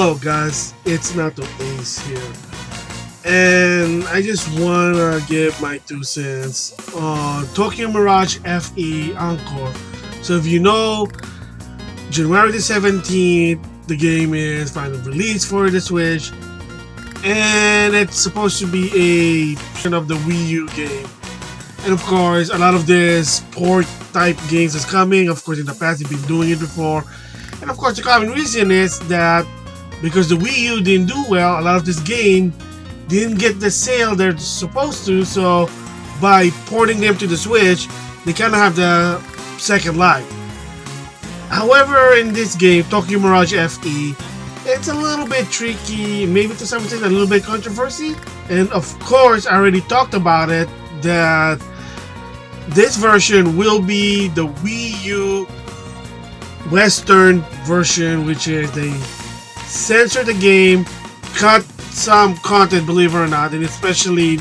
Hello guys, it's NautoAce here, and I just wanna give my 2 cents on Tokyo Mirage FE Encore. So if you know, January the 17th, the game is finally released for the Switch, and it's supposed to be a version of the Wii U game. And of course, a lot of this port type games is coming. Of course, in the past, they've been doing it before. And of course, the common reason is that because the Wii U didn't do well, a lot of this game didn't get the sale they're supposed to. So by porting them to the Switch, they kind of have the second life. However, in this game, Tokyo Mirage FE, it's a little bit tricky, maybe to some extent a little bit controversy. And of course, I already talked about it, that this version will be the Wii U Western version, which is they censor the game, cut some content, believe it or not, and especially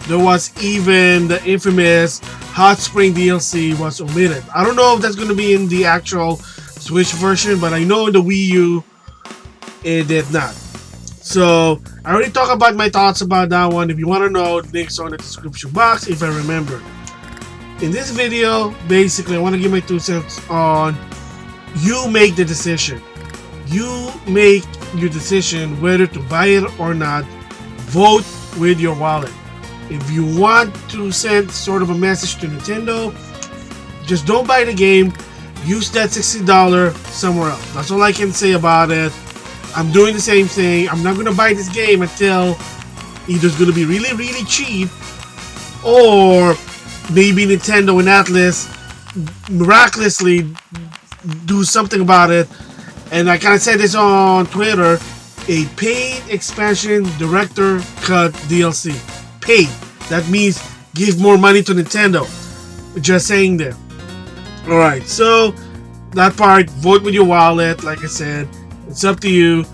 there was even the infamous Hot Spring DLC was omitted. I don't know if that's going to be in the actual Switch version, but I know in the Wii U it did not. So I already talked about my thoughts about that one. If you want to know, links on the description box if I remember. In this video, basically I want to give my 2 cents on you make the decision. You make your decision whether to buy it or not. Vote with your wallet. If you want to send sort of a message to Nintendo, just don't buy the game. Use that $60 somewhere else. That's all I can say about it. I'm doing the same thing. I'm not going to buy this game until either it's going to be really, really cheap, or maybe Nintendo and Atlus miraculously do something about it. And I kind of said this on Twitter, a paid expansion director cut DLC. Paid. That means give more money to Nintendo. Just saying that. Alright, so that part, vote with your wallet. Like I said, it's up to you.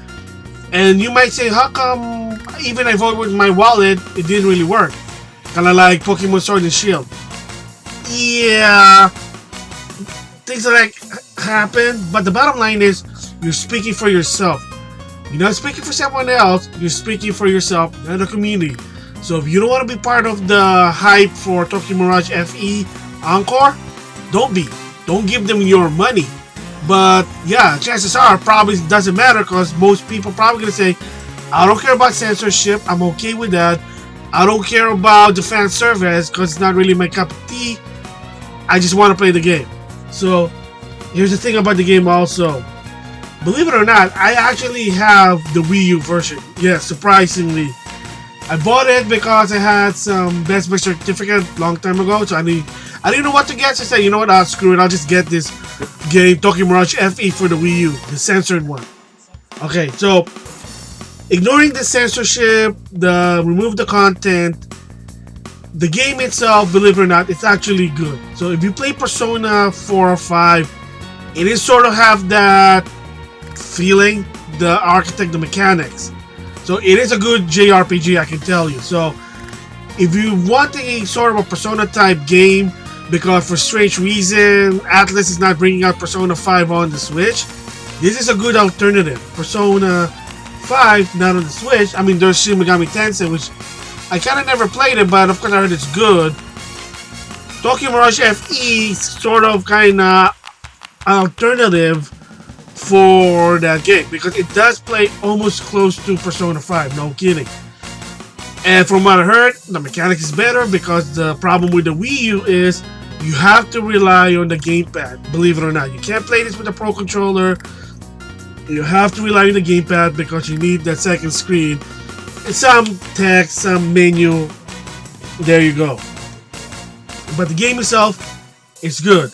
And you might say, how come even I vote with my wallet, it didn't really work? Kind of like Pokemon Sword and Shield. Yeah, things like happen, but the bottom line is you're speaking for yourself. You're not speaking for someone else, you're speaking for yourself and the community. So if you don't want to be part of the hype for Tokyo Mirage FE Encore, don't be. Don't give them your money. But yeah, chances are probably doesn't matter, because most people probably gonna say, I don't care about censorship, I'm okay with that. I don't care about the fan service because it's not really my cup of tea. I just want to play the game. So here's the thing about the game also. Believe it or not, I actually have the Wii U version. Yes, surprisingly. I bought it because I had some Best Buy certificate long time ago, so I didn't know what to get, so I said, you know what, screw it, I'll just get this game, Tokyo Mirage FE for the Wii U, the censored one. Okay, so ignoring the censorship, remove the content, the game itself, believe it or not, it's actually good. So if you play Persona 4 or 5, it is sort of have that feeling, the architect, the mechanics. So it is a good JRPG, I can tell you. So if you want a sort of a Persona type game, because for strange reason Atlus is not bringing out Persona 5 on the Switch, this is a good alternative. Persona 5 not on the Switch. I mean, there's Shin Megami Tensei, which I kind of never played it, but of course I heard it's good. Tokyo Mirage FE sort of kind of alternative for that game, because it does play almost close to Persona 5, no kidding. And from what I heard, the mechanics is better, because the problem with the Wii U is you have to rely on the gamepad, believe it or not. You can't play this with a Pro Controller. You have to rely on the gamepad because you need that second screen. And some text, some menu. There you go. But the game itself is good.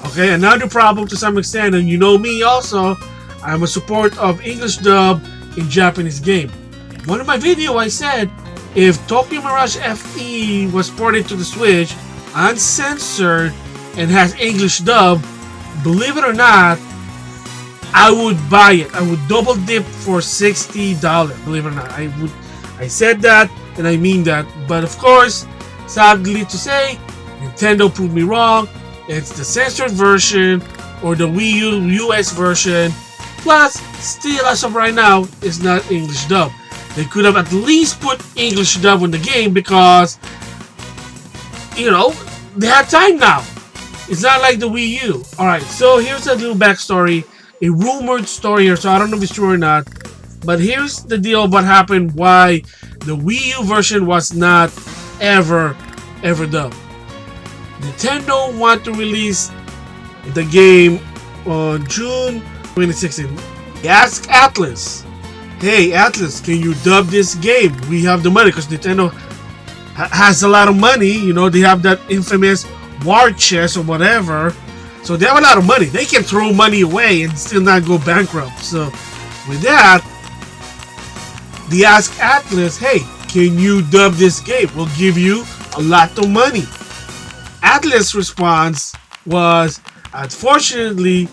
Okay, another problem to some extent, and you know me also, I'm a support of English dub in Japanese game. One of my videos I said, if Tokyo Mirage FE was ported to the Switch, uncensored, and has English dub, believe it or not, I would buy it. I would double dip for $60. Believe it or not, I said that, and I mean that. But of course, sadly to say, Nintendo proved me wrong. It's the censored version, or the Wii U US version, Plus, still as of right now, it's not English dub. They could have at least put English dub in the game because, you know, they had time now. It's not like the Wii U. Alright, so here's a little backstory. A rumored story here, so I don't know if it's true or not. But here's the deal what happened, why the Wii U version was not ever dubbed. Nintendo want to release the game on June 2016. They asked Atlus, hey Atlus, can you dub this game? We have the money, because Nintendo has a lot of money. You know, they have that infamous war chest or whatever. So they have a lot of money. They can throw money away and still not go bankrupt. So with that, they asked Atlus, hey, can you dub this game? We'll give you a lot of money. Atlus' response was, unfortunately,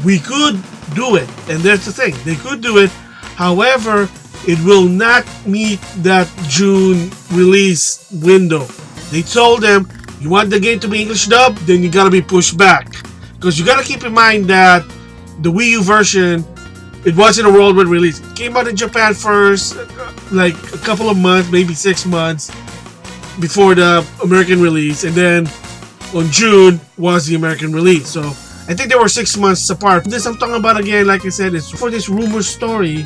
we could do it. And that's the thing, they could do it. However, it will not meet that June release window. They told them, you want the game to be English dub, then you gotta be pushed back. Because you gotta keep in mind that the Wii U version, it wasn't a worldwide release. It came out in Japan first, like a couple of months, maybe 6 months before the American release, and then on June was the American release. So I think they were 6 months apart. This I'm talking about again, like I said, is for this rumor story.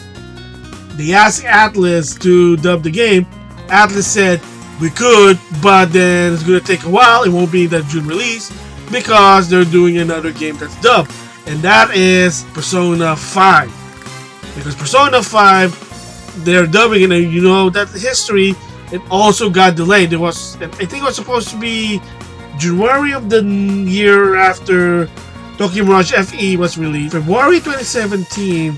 They asked Atlus to dub the game. Atlus said we could, but then it's gonna take a while. It won't be that June release because they're doing another game that's dubbed, and that is Persona 5. Because Persona 5, they're dubbing it, and you know that history, it also got delayed. It was, I think it was supposed to be January of the year after Tokyo Mirage FE was released, February 2017,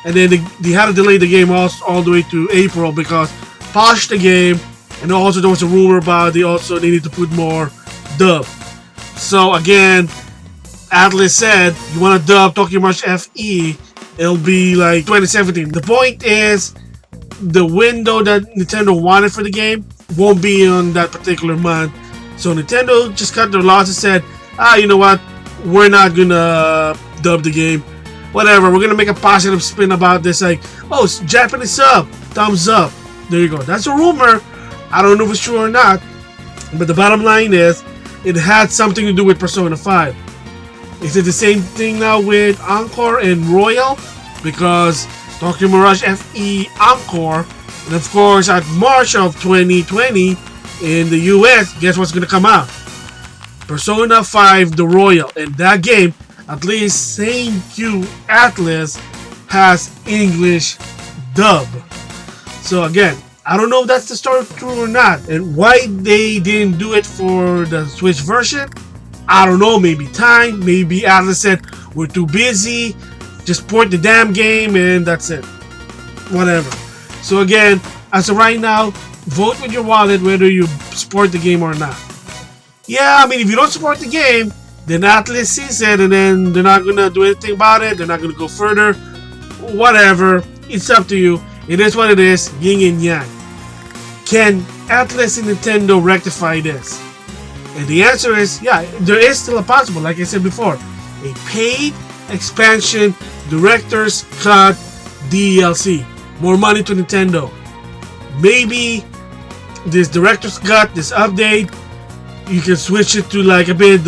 and then they had to delay the game all the way to April because polished the game, and also there was a rumor about they needed to put more dub. So again, Atlus said, you want to dub Tokyo Mirage FE, it'll be like 2017. The point is, the window that Nintendo wanted for the game won't be on that particular month. So Nintendo just cut their losses and said, you know what, we're not gonna dub the game. Whatever, we're gonna make a positive spin about this, like, oh, it's Japanese sub, thumbs up. There you go. That's a rumor. I don't know if it's true or not, but the bottom line is, it had something to do with Persona 5. Is it the same thing now with Encore and Royal? Because Tokyo Mirage FE Encore, and of course at March of 2020 in the US, guess what's gonna come out? Persona 5 The Royal, and that game, at least thank you Atlus, has English dub. So again, I don't know if that's the story true or not, and why they didn't do it for the Switch version, I don't know. Maybe time, maybe Atlus said we're too busy, just port the damn game and that's it, whatever. So again, as of right now, vote with your wallet whether you support the game or not. Yeah, I mean, if you don't support the game, then Atlus sees it and then they're not gonna do anything about it, they're not gonna go further, whatever, it's up to you. It is what it is, yin and yang. Can Atlus and Nintendo rectify this? And the answer is, yeah, there is still a possible, like I said before, a paid expansion director's cut DLC. More money to Nintendo. Maybe this director's cut, this update, you can switch it to like a bit,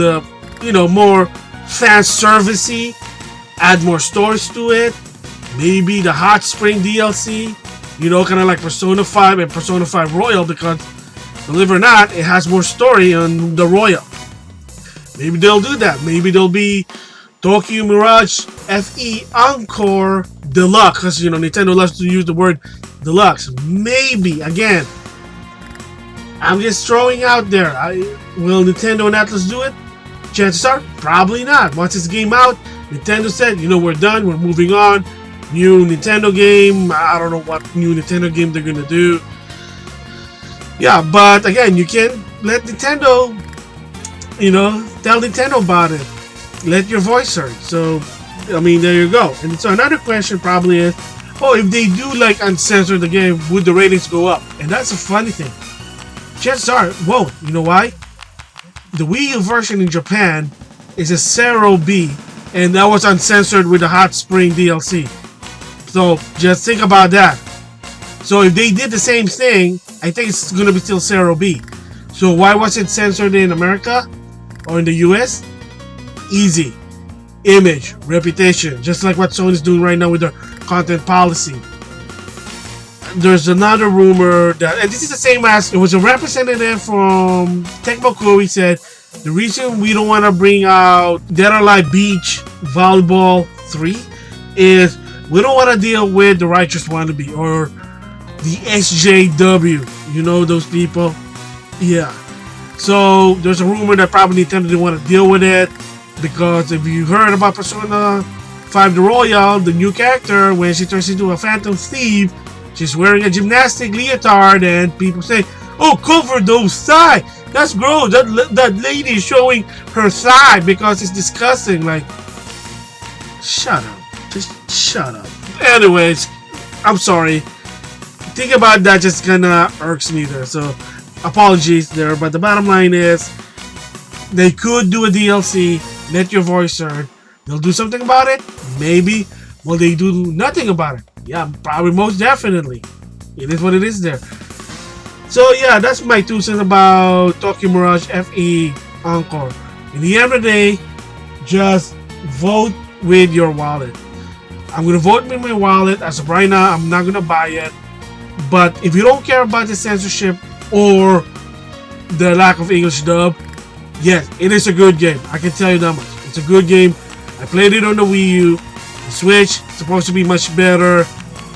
more fan servicey, add more stories to it. Maybe the Hot Spring DLC, kind of like Persona 5 and Persona 5 Royal, because believe it or not, it has more story on the Royal. Maybe they'll do that. Maybe there'll be Tokyo Mirage FE Encore Deluxe, because Nintendo loves to use the word deluxe. Maybe, again, I'm just throwing out there. Will Nintendo and Atlus do it? Chances are, probably not. Once this game out, Nintendo said, we're done, we're moving on. New Nintendo game, I don't know what new Nintendo game they're gonna do. Yeah, but again, you can let Nintendo, tell Nintendo about it. Let your voice heard. So, there you go. And so another question probably is, if they do like uncensor the game, would the ratings go up? And that's a funny thing. Chances are, you know why? The Wii U version in Japan is a 0B, and that was uncensored with the Hot Spring DLC. So just think about that. So if they did the same thing, I think it's gonna be still Zero B. So why was it censored in America or in the US? Easy. Image, reputation, just like what Sony's doing right now with their content policy. There's another rumor that, and this is the same as, it was a representative from Tecmo Koei said, the reason we don't want to bring out Dead or Alive Beach Volleyball 3 is we don't want to deal with the Righteous Wannabe or the SJW. You know those people? Yeah. So there's a rumor that probably Nintendo didn't want to deal with it, because if you heard about Persona 5 The Royal, the new character, when she turns into a Phantom Thief, she's wearing a gymnastic leotard, and people say, "Oh, cover those thighs. That's gross. That lady is showing her thigh because it's disgusting." Like, shut up. Just shut up. Anyways, I'm sorry. Think about that just kinda irks me there. So, apologies there. But the bottom line is, they could do a DLC. Let your voice heard. They'll do something about it? Maybe. Will they do nothing about it? Yeah, probably, most definitely. It is what it is there. So yeah, that's my 2 cents about Tokyo Mirage FE Encore. In the end of the day, just vote with your wallet. I'm gonna vote with my wallet. As of right now, I'm not gonna buy it. But if you don't care about the censorship or the lack of English dub, yes, it is a good game. I can tell you that much. It's a good game. I played it on the Wii U. The Switch is supposed to be much better.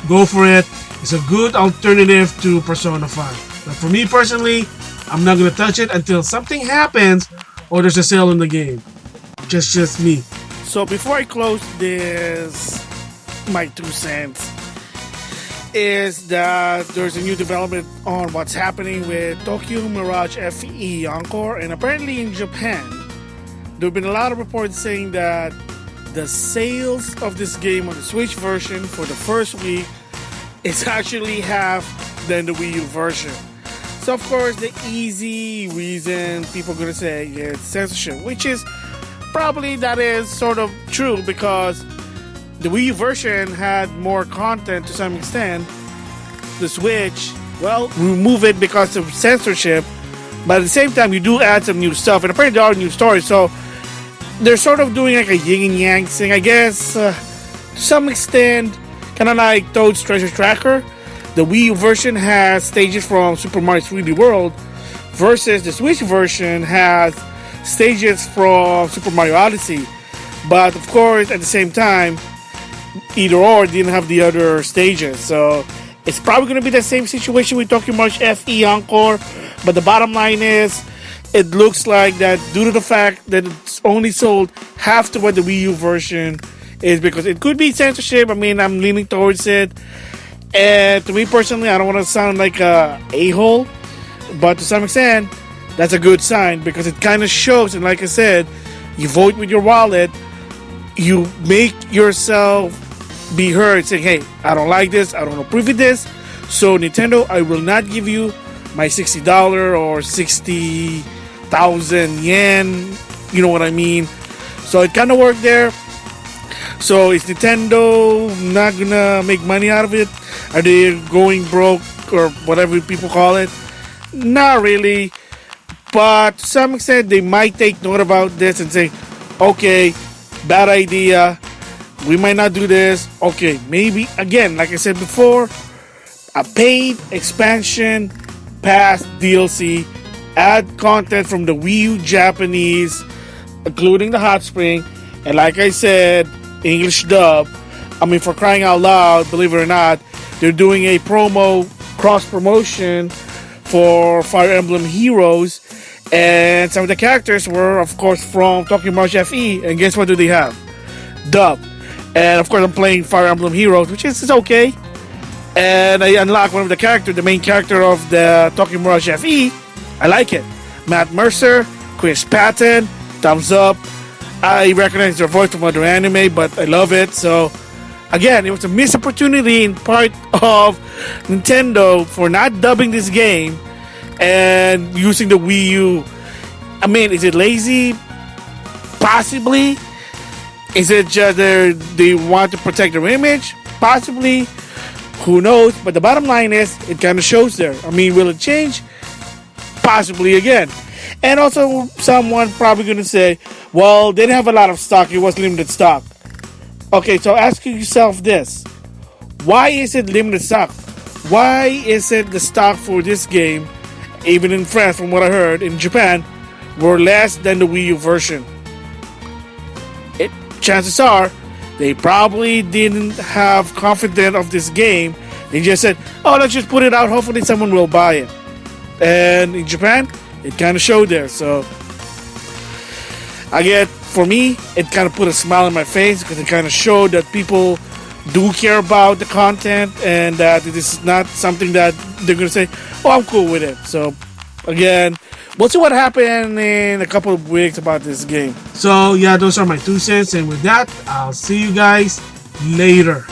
Go for it. It's a good alternative to Persona 5. But for me personally, I'm not going to touch it until something happens or there's a sale in the game. Just me. So before I close this, my 2 cents is that there's a new development on what's happening with Tokyo Mirage FE Encore, and apparently in Japan there have been a lot of reports saying that the sales of this game on the Switch version for the first week is actually half than the Wii U version. So of course the easy reason people are going to say is censorship, which is probably that is sort of true, because the Wii U version had more content to some extent. The Switch, well, remove it because of censorship, but at the same time you do add some new stuff, and apparently there are new stories, so they're sort of doing like a yin and yang thing, I guess, to some extent, kind of like Toad's Treasure Tracker. The Wii U version has stages from Super Mario 3D World, versus the Switch version has stages from Super Mario Odyssey. But of course, at the same time, either or didn't have the other stages, so it's probably going to be the same situation with Tokyo Mirage FE Encore. But the bottom line is, it looks like that due to the fact that it's only sold half to what the Wii U version is, because it could be censorship. I mean, I'm leaning towards it, and to me personally, I don't want to sound like a a-hole, but to some extent that's a good sign, because it kind of shows, and like I said, you vote with your wallet, you make yourself be heard, saying, hey, I don't like this, I don't approve of this, so Nintendo, I will not give you my $60 or 60,000 yen, you know what I mean. So it kind of worked there. So is Nintendo not gonna make money out of it? Are they going broke, or whatever people call it? Not really, but to some extent they might take note about this and say, okay, bad idea, we might not do this. Okay, maybe, again, like I said before, a paid expansion pass DLC, add content from the Wii U Japanese, including the Hot Spring, and like I said, English dub. I mean, for crying out loud, believe it or not, they're doing a promo, cross promotion for Fire Emblem Heroes, and some of the characters were, of course, from Tokyo Mirage FE, and guess what do they have? Dub. And of course, I'm playing Fire Emblem Heroes, which is okay. And I unlock one of the characters, the main character of the Tokyo Mirage FE. I like it. Matt Mercer, Chris Patton, thumbs up. I recognize their voice from other anime, but I love it. So, again, it was a missed opportunity in part of Nintendo for not dubbing this game and using the Wii U. I mean, is it lazy? Possibly. Is it just they want to protect their image? Possibly. Who knows? But the bottom line is, it kind of shows there. I mean, will it change? Possibly again. And also, someone probably going to say, well, they didn't have a lot of stock. It was limited stock. Okay, so ask yourself this. Why is it limited stock? Why is it the stock for this game, even in France, from what I heard, in Japan, were less than the Wii U version? Chances are, they probably didn't have confidence of this game. They just said, oh, let's just put it out. Hopefully someone will buy it. And in Japan, it kind of showed there. So, for me, it kind of put a smile on my face because it kind of showed that people do care about the content and that it is not something that they're going to say, oh, I'm cool with it. So, again, we'll see what happens in a couple of weeks about this game. So yeah, those are my 2 cents, and with that, I'll see you guys later.